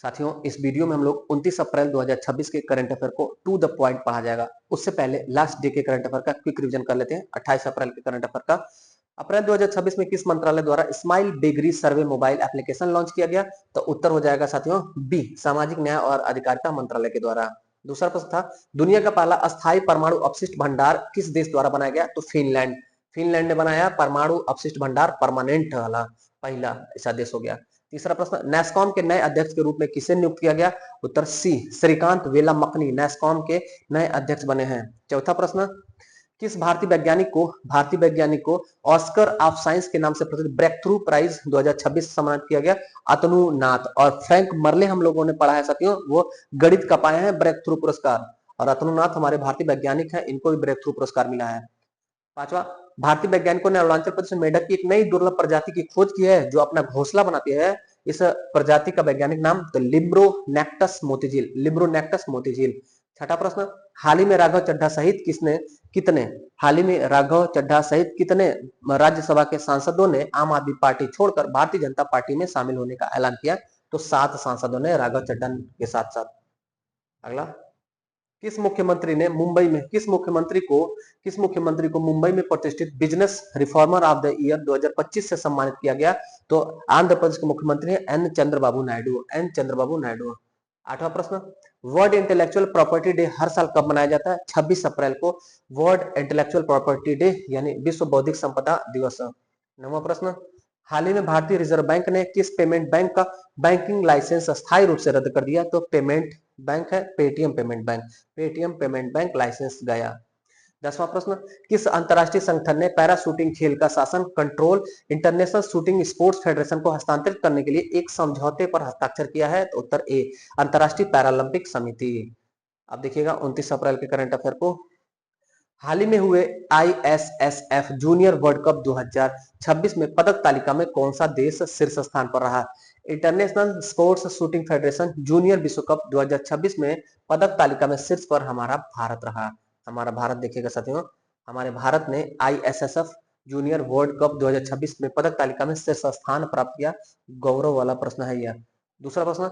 साथियों, इस वीडियो में हम लोग 29 अप्रैल 2026 के करंट अफेयर को टू द पॉइंट पढ़ा जाएगा। उससे पहले लास्ट डे के करंट अफेयर का क्विक रिवीजन कर लेते हैं। 28 अप्रैल के करंट अफेयर का, अप्रैल 2026 में किस मंत्रालय द्वारा स्माइल बेगरी सर्वे मोबाइल एप्लीकेशन लॉन्च किया गया? तो उत्तर हो जाएगा साथियों बी, सामाजिक न्याय और अधिकारिता मंत्रालय के द्वारा। दूसरा प्रश्न था, दुनिया का पहला अस्थायी परमाणु अपशिष्ट भंडार किस देश द्वारा बनाया गया? तो फिनलैंड। फिनलैंड ने बनाया परमाणु अपशिष्ट भंडार, परमानेंट वाला पहला ऐसा देश हो गया। तीसरा प्रश्न, नैस्कॉम के नए अध्यक्ष के रूप में किसे नियुक्त किया गया? उत्तर सी, श्रीकांत वेलामकनी नैस्कॉम के नए अध्यक्ष बने हैं। चौथा प्रश्न, किस भारतीय वैज्ञानिक को ऑस्कर ऑफ साइंस के नाम से प्रसिद्ध ब्रेक थ्रू प्राइज 2026 से सम्मानित किया गया? अतनु नाथ और फ्रैंक मर्ले हम लोगों ने पढ़ा है साथियों, वो गणित का पाए हैं ब्रेक थ्रू पुरस्कार, और अतनु नाथ हमारे भारतीय वैज्ञानिक हैं, इनको भी ब्रेक थ्रू पुरस्कार मिला है। पांचवा, भारतीय वैज्ञानिकों ने अरुणाचल प्रदेश में मेढक की एक नई दुर्लभ प्रजाति की खोज की है जो अपना घोंसला बनाती है। इस प्रजाति का वैज्ञानिक नाम तो लिम्ब्रोनेक्टस मोतीझील, लिम्ब्रोनेक्टस मोतीझील। छठा प्रश्न, हाल ही में राघव चड्ढा सहित कितने राज्यसभा के सांसदों ने आम आदमी पार्टी छोड़कर भारतीय जनता पार्टी में शामिल होने का ऐलान किया? तो 7 सांसदों ने राघव चड्ढा के साथ साथ। अगला, किस मुख्यमंत्री को मुंबई में प्रतिष्ठित business reformer of the year 2025 से सम्मानित किया गया? तो आंध्र प्रदेश के मुख्यमंत्री हैं एन चंद्रबाबू नायडू। आठवां प्रश्न, वर्ल्ड इंटेलेक्चुअल प्रॉपर्टी डे हर साल कब मनाया जाता है? 26 अप्रैल को वर्ल्ड इंटेलेक्चुअल प्रॉपर्टी डे यानी विश्व बौद्धिक संपदा दिवस। नौवां प्रश्न, हाल ही में भारतीय रिजर्व बैंक ने किस पेमेंट बैंक का बैंकिंग लाइसेंस अस्थायी रूप से रद्द कर दिया? तो पेमेंट बैंक है पेटीएम पेमेंट बैंक लाइसेंस गया। 10वां प्रश्न, किस अंतरराष्ट्रीय संगठन ने पैरा शूटिंग खेल का शासन control international shooting sports federation को हस्तांतरित करने के लिए एक समझौते पर हस्ताक्षर किया है? तो उत्तर ए, अंतरराष्ट्रीय पैरालंपिक समिति। अब देखिएगा 29 अप्रैल के करंट अफेयर को, हाल ही में हुए ISSF जूनियर वर्ल्ड कप 2026 में पदक तालिका में कौन सा देश शीर्ष स्थान पर रहा? International sports shooting federation junior विश्व कप 2026 में पदक तालिका में शीर्ष पर हमारा भारत रहा। हमारा भारत देखिएगा साथियों, हमारे भारत ने ISSF जूनियर वर्ल्ड कप 2026 में पदक तालिका में शीर्ष स्थान प्राप्त किया। गौरव वाला प्रश्न है यह। दूसरा प्रश्न,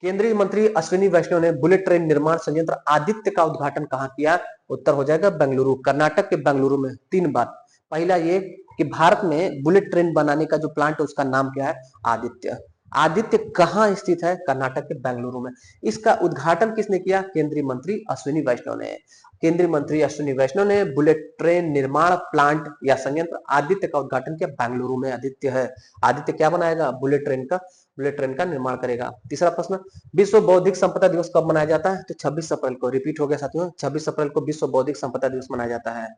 केंद्रीय मंत्री अश्विनी वैष्णव ने बुलेट ट्रेन निर्माण संयंत्र आदित्य का उद्घाटन कहां किया? उत्तर हो जाएगा बेंगलुरु, कर्नाटक के बेंगलुरु में। 3 बात, पहला ये कि भारत में बुलेट ट्रेन बनाने का जो प्लांट है उसका नाम क्या है? आदित्य। आदित्य कहाँ स्थित है? कर्नाटक के बेंगलुरु में। इसका उद्घाटन किसने किया? केंद्रीय मंत्री अश्विनी वैष्णव ने। केंद्रीय मंत्री अश्विनी वैष्णव ने बुलेट ट्रेन निर्माण प्लांट या संयंत्र आदित्य का उद्घाटन किया। बेंगलुरु में आदित्य है। आदित्य क्या बनाएगा? बुलेट ट्रेन का निर्माण करेगा। तीसरा प्रश्न, विश्व बौद्धिक संपदा दिवस कब मनाया जाता है? तो 26 अप्रैल को। रिपीट हो गया साथियों, 26 अप्रैल को विश्व बौद्धिक संपदा दिवस मनाया जाता है।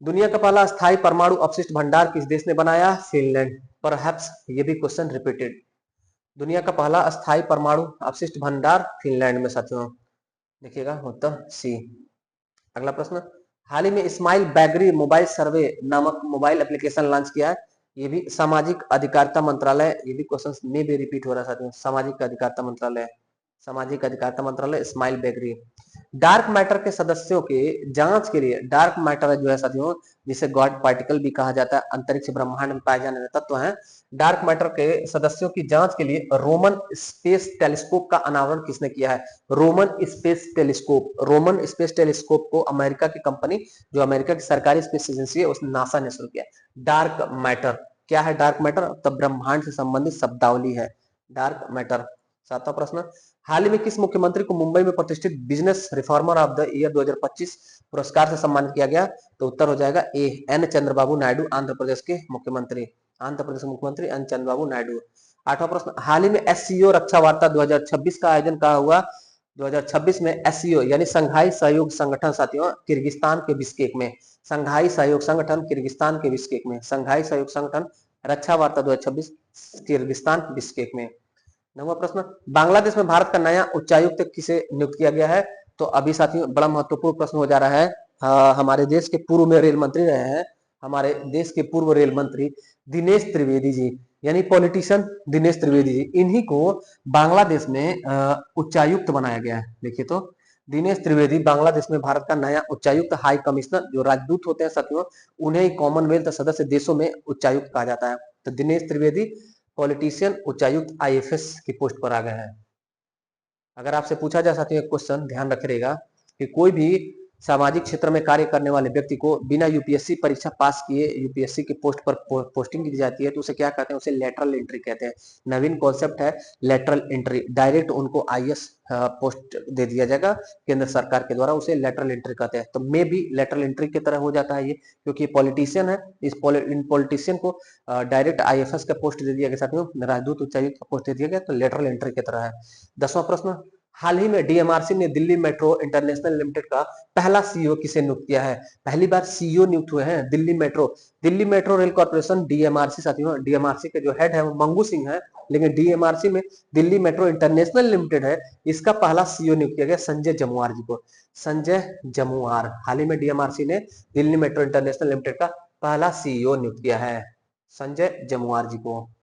दुनिया का पहला स्थायी परमाणु अपशिष्ट भंडार किस देश ने बनाया? फिनलैंड। परहैप्स ये भी क्वेश्चन रिपीटेड। दुनिया का पहला स्थायी परमाणु अपशिष्ट भंडार फिनलैंड में साथियों, देखिएगा उत्तर सी। अगला प्रश्न, हाल ही में स्माइल बेगरी मोबाइल सर्वे नामक मोबाइल एप्लीकेशन लॉन्च किया है? ये भी सामाजिक अधिकारिता मंत्रालय, ये भी क्वेश्चन में भी रिपीट हो रहा है साथियों, सामाजिक अधिकारिता मंत्रालय स्माइल बेगरी। डार्क मैटर के सदस्यों के जांच के लिए, डार्क मैटर जो है साथियों जिसे गॉड पार्टिकल भी कहा जाता है, अंतरिक्ष ब्रह्मांड में पाए जाने वाले तत्व हैं। डार्क मैटर के सदस्यों की जांच के लिए रोमन स्पेस टेलीस्कोप का अनावरण किसने किया है? रोमन स्पेस टेलीस्कोप को अमेरिका की कंपनी, जो अमेरिका की सरकारी स्पेस एजेंसी है, उसने नासा ने शुरू किया। डार्क मैटर क्या है? डार्क मैटर तो ब्रह्मांड से संबंधित शब्दावली है डार्क मैटर। 7वां प्रश्न, हाल ही में किस मुख्यमंत्री को मुंबई में प्रतिष्ठित business reformer of the year 2025 पुरस्कार से सम्मानित किया गया? तो उत्तर हो जाएगा ए, एन चंद्रबाबू नायडू, आंध्र प्रदेश के मुख्यमंत्री एन चंद्रबाबू नायडू। 8वां प्रश्न, हाल ही में SCO रक्षा वार्ता 2026 का आयोजन कहाँ हुआ? 2026 में SCO यानी संघाई सहयोग संगठन साथियों किर्गिस्तान के बिश्केक में, संघाई सहयोग संगठन रक्षा वार्ता 2026 किर्गिस्तान बिश्केक में। 9वां प्रश्न, बांग्लादेश में भारत का नया उच्चायुक्त किसे नियुक्त किया गया है? तो अभी साथियों बड़ा महत्वपूर्ण प्रश्न हो जा रहा है। हमारे देश के पूर्व में रेल मंत्री रहे हैं, हमारे देश के पूर्व रेल मंत्री दिनेश त्रिवेदी जी, यानी पॉलिटिशियन दिनेश त्रिवेदी जी, इन्हीं को बांग्लादेश में उच्चायुक्त बनाया गया है। देखिए तो दिनेश त्रिवेदी बांग्लादेश में भारत का नया उच्चायुक्त, हाई कमिश्नर, जो राजदूत होते हैं साथियों उन्हें कॉमनवेल्थ सदस्य देशों में उच्चायुक्त कहा जाता है। तो दिनेश त्रिवेदी पॉलिटिशियन उच्चायुक्त आईएफएस की पोस्ट पर आ गए हैं। अगर आपसे पूछा जा सकता है क्वेश्चन, ध्यान रखिएगा कि कोई भी सामाजिक क्षेत्र में कार्य करने वाले व्यक्ति को बिना यूपीएससी परीक्षा पास किए यूपीएससी की पोस्ट पर पोस्टिंग दी जाती है तो उसे क्या कहते हैं? उसे लेटरल एंट्री कहते हैं। नवीन कॉन्सेप्ट है लेटरल एंट्री, डायरेक्ट उनको आईएएस पोस्ट दे दिया जाएगा केंद्र सरकार के द्वारा, उसे लेटरल एंट्री कहते हैं। तो मे भी लेटरल एंट्री की तरह हो जाता है ये, क्योंकि पॉलिटिशियन है, इन पॉलिटिशियन को डायरेक्ट आईएफएस का पोस्ट दे दिया गया, साथियों राजदूत उच्चायुक्त का पोस्ट दे दिया गया, तो लेटरल एंट्री की तरह है। 10वां प्रश्न, हाल ही में डीएमआरसी ने दिल्ली मेट्रो इंटरनेशनल लिमिटेड का पहला सीईओ किसे नियुक्त किया है? पहली बार सीईओ नियुक्त हुए हैं Delhi metro rail corporation DMRC, साथियों डीएमआरसी के जो हेड है वो मंगू सिंह है, लेकिन डीएमआरसी में दिल्ली मेट्रो इंटरनेशनल लिमिटेड है, इसका पहला सीईओ नियुक्त किया गया संजय जमुआर जी को। संजय जमुआर, हाल ही में डीएमआरसी ने दिल्ली मेट्रो इंटरनेशनल लिमिटेड का पहला सीईओ नियुक्त किया है संजय जमुआर जी को।